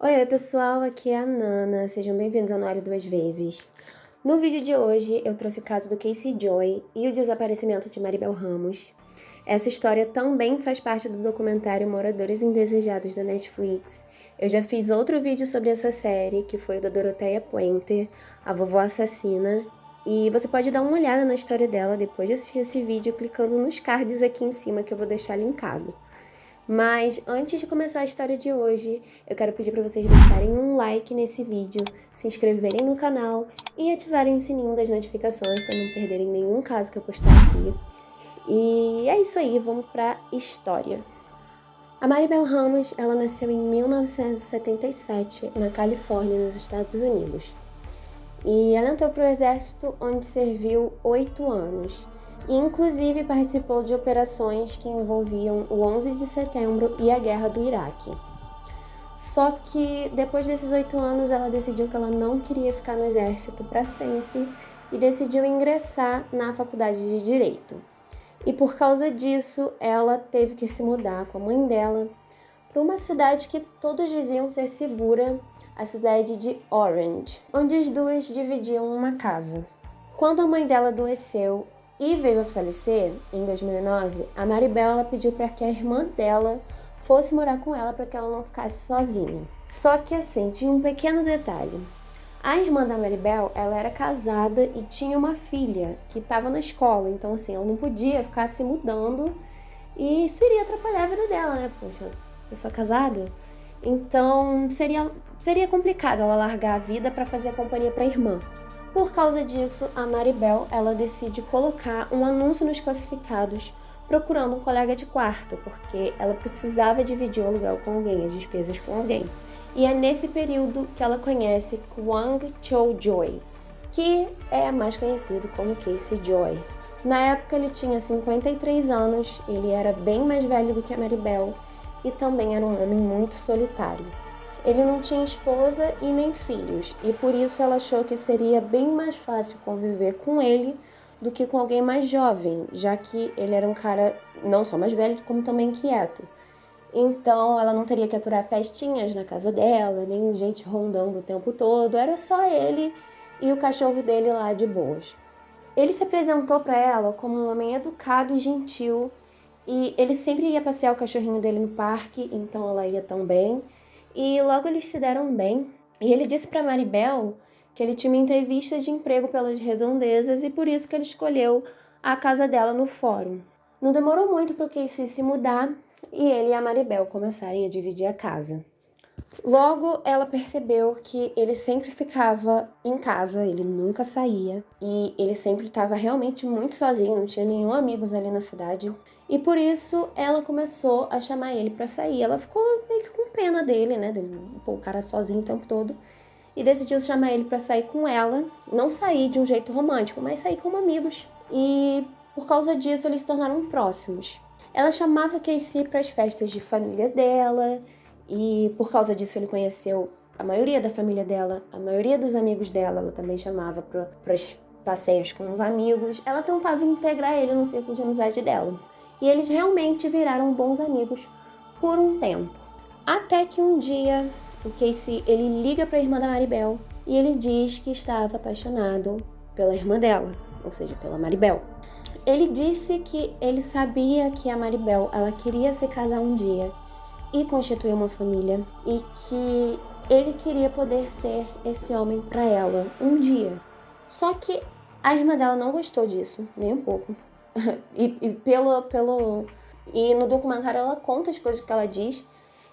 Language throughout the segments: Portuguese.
Oi, pessoal, aqui é a Nana, sejam bem-vindos ao Nora Duas Vezes. No vídeo de hoje eu trouxe o caso do Casey Joy e o desaparecimento de Maribel Ramos. Essa história também faz parte do documentário Moradores Indesejados da Netflix. Eu já fiz outro vídeo sobre essa série, que foi o da Doroteia Puente, a vovó assassina, e você pode dar uma olhada na história dela depois de assistir esse vídeo clicando nos cards aqui em cima que eu vou deixar linkado. Mas antes de começar a história de hoje, eu quero pedir para vocês deixarem um like nesse vídeo, se inscreverem no canal e ativarem o sininho das notificações para não perderem nenhum caso que eu postar aqui. E é isso aí, vamos para a história. A Maribel Ramos, ela nasceu em 1977 na Califórnia, nos Estados Unidos. E ela entrou para o exército, onde serviu 8 anos. E inclusive participou de operações que envolviam o 11 de setembro e a guerra do Iraque. Só que depois desses 8 anos ela decidiu que ela não queria ficar no exército para sempre e decidiu ingressar na faculdade de Direito. E por causa disso ela teve que se mudar com a mãe dela para uma cidade que todos diziam ser segura, a cidade de Orange, onde as duas dividiam uma casa. Quando a mãe dela adoeceu e veio a falecer, em 2009, a Maribel ela pediu para que a irmã dela fosse morar com ela para que ela não ficasse sozinha. Só que assim, tinha um pequeno detalhe. A irmã da Maribel, ela era casada e tinha uma filha que estava na escola, então assim, ela não podia ficar se mudando e isso iria atrapalhar a vida dela, né? Poxa, pessoa casada. Então seria complicado ela largar a vida para fazer a companhia para a irmã. Por causa disso, a Maribel ela decide colocar um anúncio nos classificados procurando um colega de quarto, porque ela precisava dividir o aluguel com alguém, as despesas com alguém. E é nesse período que ela conhece Kwang Cho Joy, que é mais conhecido como Casey Joy. Na época ele tinha 53 anos, ele era bem mais velho do que a Maribel e também era um homem muito solitário. Ele não tinha esposa e nem filhos, e por isso ela achou que seria bem mais fácil conviver com ele do que com alguém mais jovem, já que ele era um cara não só mais velho, como também inquieto. Então ela não teria que aturar festinhas na casa dela, nem gente rondando o tempo todo, era só ele e o cachorro dele lá de boas. Ele se apresentou para ela como um homem educado e gentil, e ele sempre ia passear o cachorrinho dele no parque, então ela ia também. E logo eles se deram bem, e ele disse para Maribel que ele tinha uma entrevista de emprego pelas redondezas e por isso que ele escolheu a casa dela no fórum. Não demorou muito para o Casey se mudar e ele e a Maribel começarem a dividir a casa. Logo ela percebeu que ele sempre ficava em casa, ele nunca saía e ele sempre estava realmente muito sozinho, não tinha nenhum amigos ali na cidade. E por isso ela começou a chamar ele pra sair. Ela ficou meio que com pena dele, né? O cara sozinho o tempo todo. E decidiu chamar ele pra sair com ela. Não sair de um jeito romântico, mas sair como amigos. E por causa disso eles se tornaram próximos. Ela chamava Casey pras festas de família dela. E por causa disso ele conheceu a maioria da família dela. A maioria dos amigos dela ela também chamava pros passeios com os amigos. Ela tentava integrar ele no círculo de amizade dela. E eles realmente viraram bons amigos por um tempo. Até que um dia, o Casey, ele liga para a irmã da Maribel e ele diz que estava apaixonado pela irmã dela, ou seja, pela Maribel. Ele disse que ele sabia que a Maribel, ela queria se casar um dia e constituir uma família e que ele queria poder ser esse homem para ela um dia. Só que a irmã dela não gostou disso, nem um pouco. E no documentário ela conta as coisas que ela diz.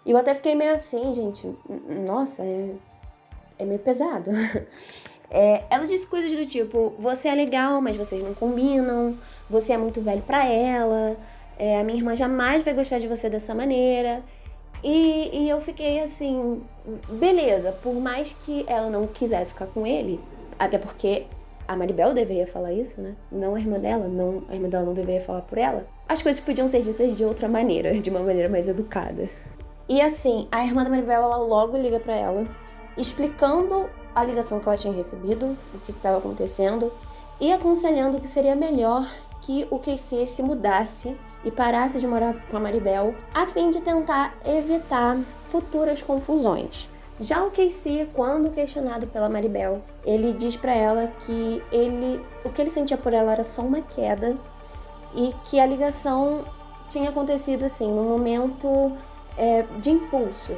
E eu até fiquei meio assim, gente. Nossa, é meio pesado. Ela disse coisas do tipo: você é legal, mas vocês não combinam. Você é muito velho pra ela. A minha irmã jamais vai gostar de você dessa maneira. E eu fiquei assim, beleza, por mais que ela não quisesse ficar com ele, até porque a Maribel deveria falar isso, né? Não a irmã dela, a irmã dela não deveria falar por ela. As coisas podiam ser ditas de outra maneira, de uma maneira mais educada. E assim, a irmã da Maribel, ela logo liga pra ela, explicando a ligação que ela tinha recebido, o que estava acontecendo, e aconselhando que seria melhor que o Casey se mudasse e parasse de morar com a Maribel, a fim de tentar evitar futuras confusões. Já o Casey, quando questionado pela Maribel, ele diz pra ela que o que ele sentia por ela era só uma queda e que a ligação tinha acontecido assim, num momento de impulso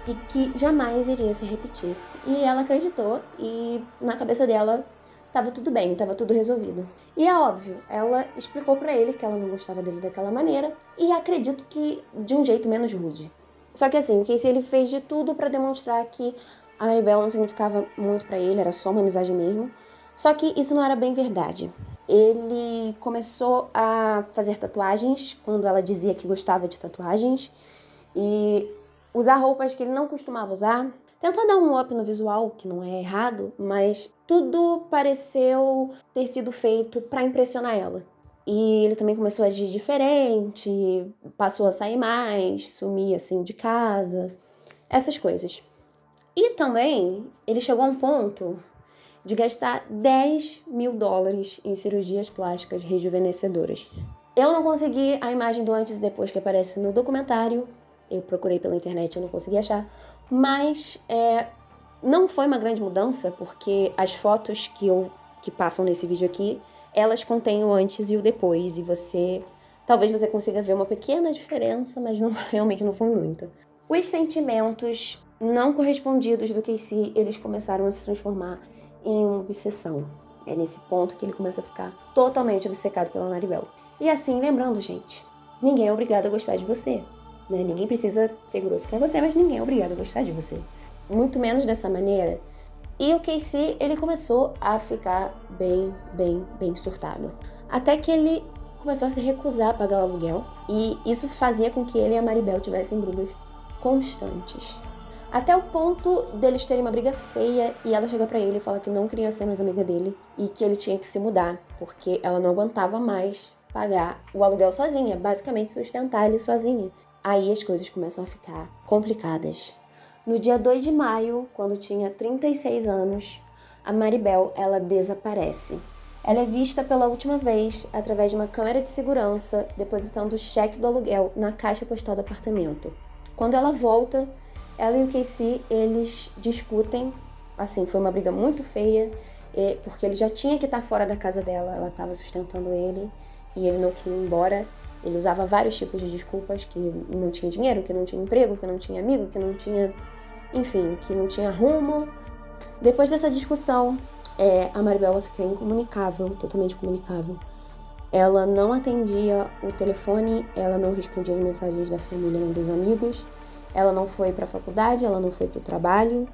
e que jamais iria se repetir. E ela acreditou e na cabeça dela tava tudo bem, tava tudo resolvido. E é óbvio, ela explicou pra ele que ela não gostava dele daquela maneira e acredito que de um jeito menos rude. Só que assim, o Casey ele fez de tudo pra demonstrar que a Maribel não significava muito pra ele, era só uma amizade mesmo. Só que isso não era bem verdade. Ele começou a fazer tatuagens quando ela dizia que gostava de tatuagens e usar roupas que ele não costumava usar. Tentar dar um up no visual, que não é errado, mas tudo pareceu ter sido feito pra impressionar ela. E ele também começou a agir diferente, passou a sair mais, sumir assim de casa, essas coisas. E também ele chegou a um ponto de gastar $10.000 em cirurgias plásticas rejuvenescedoras. Eu não consegui a imagem do antes e depois que aparece no documentário, eu procurei pela internet e eu não consegui achar, mas não foi uma grande mudança, porque as fotos que passam nesse vídeo aqui, elas contêm o antes e o depois, e talvez você consiga ver uma pequena diferença, mas realmente não foi muita. Os sentimentos não correspondidos do Casey, eles começaram a se transformar em uma obsessão. É nesse ponto que ele começa a ficar totalmente obcecado pela Maribel. E assim, lembrando, gente, ninguém é obrigado a gostar de você, né? Ninguém precisa ser grosso com você, mas ninguém é obrigado a gostar de você. Muito menos dessa maneira. E o Casey, ele começou a ficar bem surtado. Até que ele começou a se recusar a pagar o aluguel. E isso fazia com que ele e a Maribel tivessem brigas constantes. Até o ponto deles terem uma briga feia e ela chegar pra ele e falar que não queria ser mais amiga dele e que ele tinha que se mudar, porque ela não aguentava mais pagar o aluguel sozinha, basicamente sustentar ele sozinha. Aí as coisas começam a ficar complicadas. No dia 2 de maio, quando tinha 36 anos, a Maribel, ela desaparece. Ela é vista pela última vez através de uma câmera de segurança, depositando o cheque do aluguel na caixa postal do apartamento. Quando ela volta, ela e o Casey, eles discutem. Assim, foi uma briga muito feia, porque ele já tinha que estar fora da casa dela, ela estava sustentando ele e ele não queria ir embora. Ele usava vários tipos de desculpas, que não tinha dinheiro, que não tinha emprego, que não tinha amigo, que não tinha... Enfim, que não tinha rumo. Depois dessa discussão, a Maribel fica incomunicável, totalmente incomunicável. Ela não atendia o telefone, ela não respondia as mensagens da família nem dos amigos, ela não foi pra faculdade, ela não foi pro trabalho,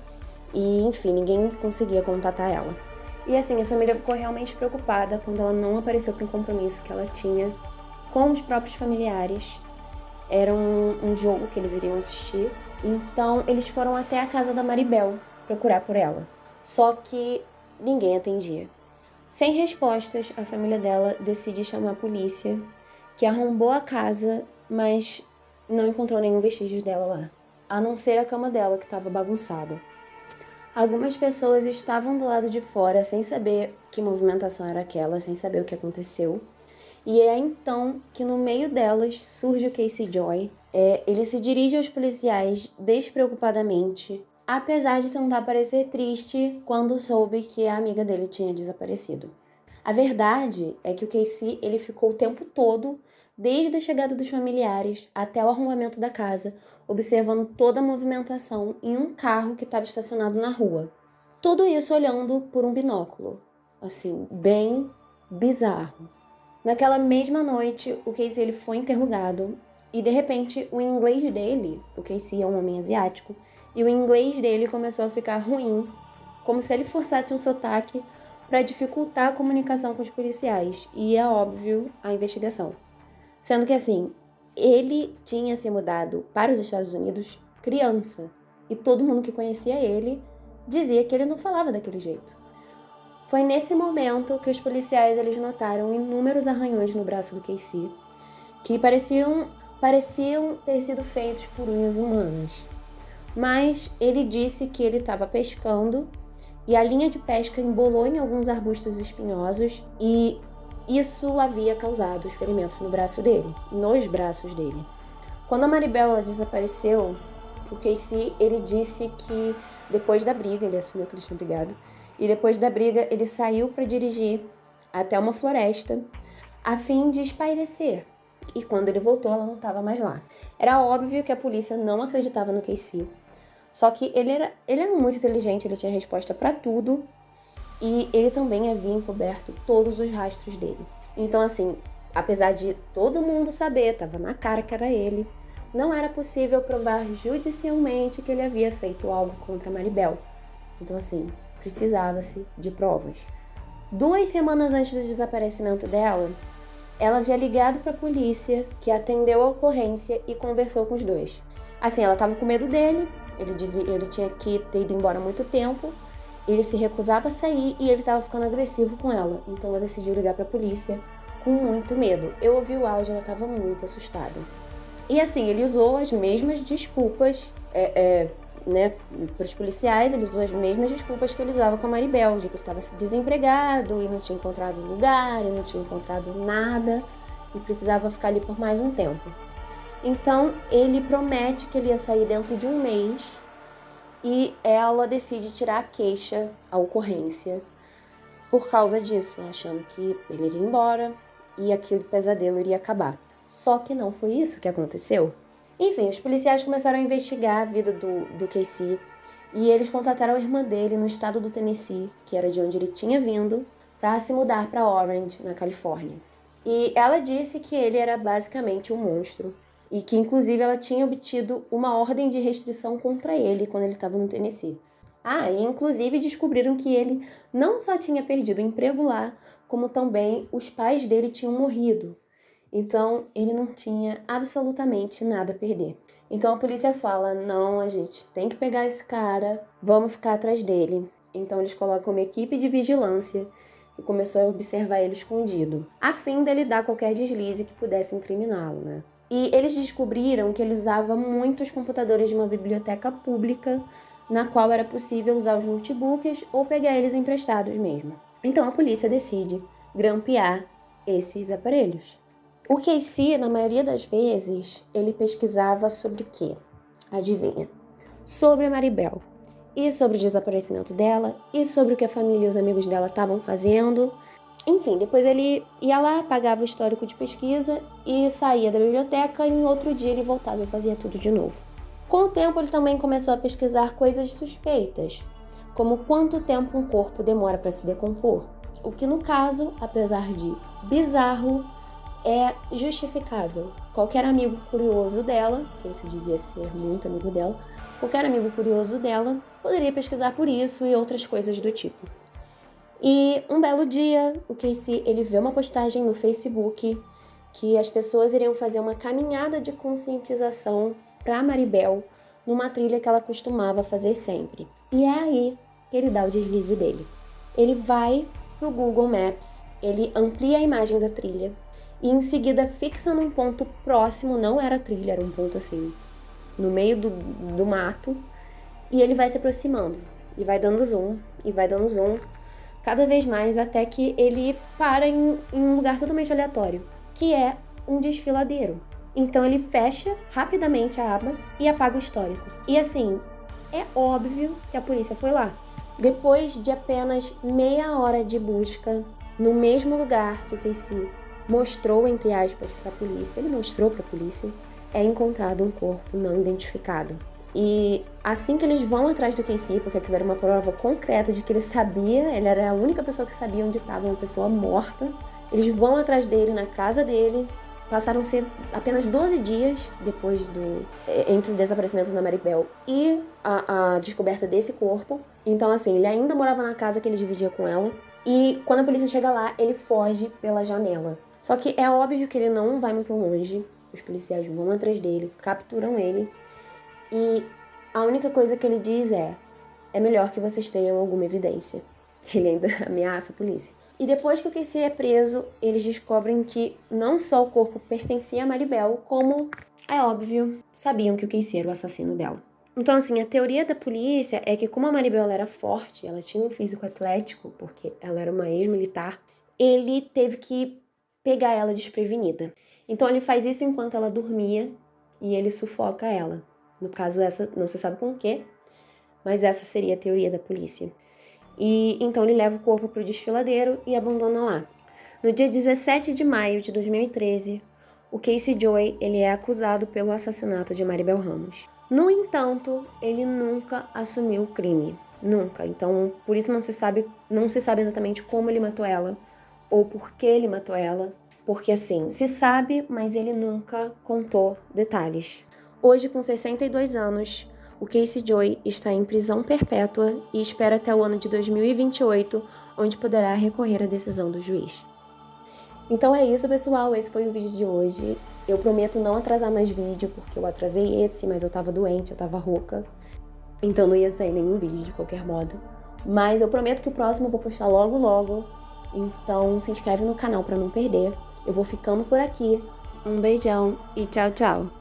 e enfim, ninguém conseguia contatar ela. E assim, a família ficou realmente preocupada quando ela não apareceu para um compromisso que ela tinha com os próprios familiares. Era um jogo que eles iriam assistir. Então, eles foram até a casa da Maribel procurar por ela. Só que ninguém atendia. Sem respostas, a família dela decide chamar a polícia, que arrombou a casa, mas não encontrou nenhum vestígio dela lá, a não ser a cama dela, que estava bagunçada. Algumas pessoas estavam do lado de fora, sem saber que movimentação era aquela, sem saber o que aconteceu. E é então que no meio delas surge o Casey Joy. Ele se dirige aos policiais despreocupadamente, apesar de tentar parecer triste quando soube que a amiga dele tinha desaparecido. A verdade é que o Casey, ele ficou o tempo todo, desde a chegada dos familiares até o arrombamento da casa, observando toda a movimentação em um carro que estava estacionado na rua. Tudo isso olhando por um binóculo, assim, bem bizarro. Naquela mesma noite, o Casey ele foi interrogado e, de repente, o inglês dele, o Casey é um homem asiático, e o inglês dele começou a ficar ruim, como se ele forçasse um sotaque para dificultar a comunicação com os policiais e, é óbvio, a investigação. Sendo que, assim, ele tinha se mudado para os Estados Unidos criança e todo mundo que conhecia ele dizia que ele não falava daquele jeito. Foi nesse momento que os policiais eles notaram inúmeros arranhões no braço do Casey, que pareciam ter sido feitos por unhas humanas. Mas ele disse que ele estava pescando e a linha de pesca embolou em alguns arbustos espinhosos e isso havia causado os ferimentos nos braços dele. Quando a Maribel desapareceu, O Casey, ele disse que depois da briga, ele assumiu que eles tinham brigado, e depois da briga ele saiu para dirigir até uma floresta a fim de espairecer. E quando ele voltou, ela não estava mais lá. Era óbvio que a polícia não acreditava no Casey. Só que ele era muito inteligente, ele tinha resposta para tudo. E ele também havia encoberto todos os rastros dele. Então, assim, apesar de todo mundo saber, tava na cara que era ele, não era possível provar judicialmente que ele havia feito algo contra Maribel. Então, assim, precisava-se de provas. 2 semanas antes do desaparecimento dela, ela havia ligado para a polícia, que atendeu a ocorrência e conversou com os dois. Assim, ela estava com medo dele, ele tinha que ter ido embora há muito tempo, ele se recusava a sair e ele estava ficando agressivo com ela. Então ela decidiu ligar para a polícia com muito medo. Eu ouvi o áudio, ela estava muito assustada. E assim, ele usou as mesmas desculpas, né, para os policiais, ele usou as mesmas desculpas que ele usava com a Maribel, de que ele estava desempregado e não tinha encontrado lugar, e não tinha encontrado nada e precisava ficar ali por mais um tempo. Então, ele promete que ele ia sair dentro de um mês e ela decide tirar a queixa, a ocorrência, por causa disso, achando que ele iria embora e aquele pesadelo iria acabar. Só que não foi isso que aconteceu. Enfim, os policiais começaram a investigar a vida do Casey e eles contataram a irmã dele no estado do Tennessee, que era de onde ele tinha vindo, para se mudar para Orange, na Califórnia. E ela disse que ele era basicamente um monstro e que, inclusive, ela tinha obtido uma ordem de restrição contra ele quando ele estava no Tennessee. E inclusive descobriram que ele não só tinha perdido o emprego lá, como também os pais dele tinham morrido. Então, ele não tinha absolutamente nada a perder. Então, a polícia fala, não, a gente tem que pegar esse cara, vamos ficar atrás dele. Então, eles colocam uma equipe de vigilância e começou a observar ele escondido, a fim dele dar qualquer deslize que pudesse incriminá-lo, né? E eles descobriram que ele usava muitos computadores de uma biblioteca pública, na qual era possível usar os notebooks ou pegar eles emprestados mesmo. Então, a polícia decide grampear esses aparelhos. O Casey, na maioria das vezes, ele pesquisava sobre o quê? Adivinha? Sobre a Maribel. E sobre o desaparecimento dela, e sobre o que a família e os amigos dela estavam fazendo. Enfim, depois ele ia lá, pagava o histórico de pesquisa e saía da biblioteca e em outro dia ele voltava e fazia tudo de novo. Com o tempo, ele também começou a pesquisar coisas suspeitas, como quanto tempo um corpo demora para se decompor. O que, no caso, apesar de bizarro, é justificável. Qualquer amigo curioso dela, que ele se dizia ser muito amigo dela, qualquer amigo curioso dela poderia pesquisar por isso e outras coisas do tipo. E um belo dia, o Casey, ele vê uma postagem no Facebook que as pessoas iriam fazer uma caminhada de conscientização para Maribel numa trilha que ela costumava fazer sempre. E é aí que ele dá o deslize dele. Ele vai pro Google Maps, ele amplia a imagem da trilha e em seguida fixa num ponto próximo, não era trilha, era um ponto assim, no meio do mato, e ele vai se aproximando e vai dando zoom, e vai dando zoom, cada vez mais até que ele para em um lugar totalmente aleatório, que é um desfiladeiro. Então ele fecha rapidamente a aba e apaga o histórico. E assim, é óbvio que a polícia foi lá. Depois de apenas meia hora de busca, no mesmo lugar que o Casey mostrou, entre aspas, para a polícia, ele mostrou para a polícia, é encontrado um corpo não identificado. E assim que eles vão atrás do Casey, porque aquilo era uma prova concreta de que ele sabia, ele era a única pessoa que sabia onde estava uma pessoa morta, eles vão atrás dele na casa dele. Passaram-se apenas 12 dias depois entre o desaparecimento da Maribel e a descoberta desse corpo. Então, assim, ele ainda morava na casa que ele dividia com ela. E quando a polícia chega lá, ele foge pela janela. Só que é óbvio que ele não vai muito longe. Os policiais vão atrás dele, capturam ele. E a única coisa que ele diz é melhor que vocês tenham alguma evidência. Ele ainda ameaça a polícia. E depois que o Casey é preso, eles descobrem que não só o corpo pertencia a Maribel, como, é óbvio, sabiam que o Casey era o assassino dela. Então, assim, a teoria da polícia é que como a Maribel era forte, ela tinha um físico atlético, porque ela era uma ex-militar, ele teve que pegar ela desprevenida. Então, ele faz isso enquanto ela dormia e ele sufoca ela. No caso, essa não se sabe com o quê, mas essa seria a teoria da polícia. E então ele leva o corpo para o desfiladeiro e abandona lá. No dia 17 de maio de 2013, o Casey Joy ele é acusado pelo assassinato de Maribel Ramos. No entanto, ele nunca assumiu o crime. Nunca. Então, por isso não se sabe exatamente como ele matou ela ou por que ele matou ela. Porque assim, se sabe, mas ele nunca contou detalhes. Hoje, com 62 anos, o Casey Joy está em prisão perpétua e espera até o ano de 2028, onde poderá recorrer à decisão do juiz. Então é isso, pessoal. Esse foi o vídeo de hoje. Eu prometo não atrasar mais vídeo, porque eu atrasei esse, mas eu tava doente, eu tava rouca. Então não ia sair nenhum vídeo de qualquer modo. Mas eu prometo que o próximo eu vou postar logo, logo. Então se inscreve no canal pra não perder. Eu vou ficando por aqui. Um beijão e tchau, tchau.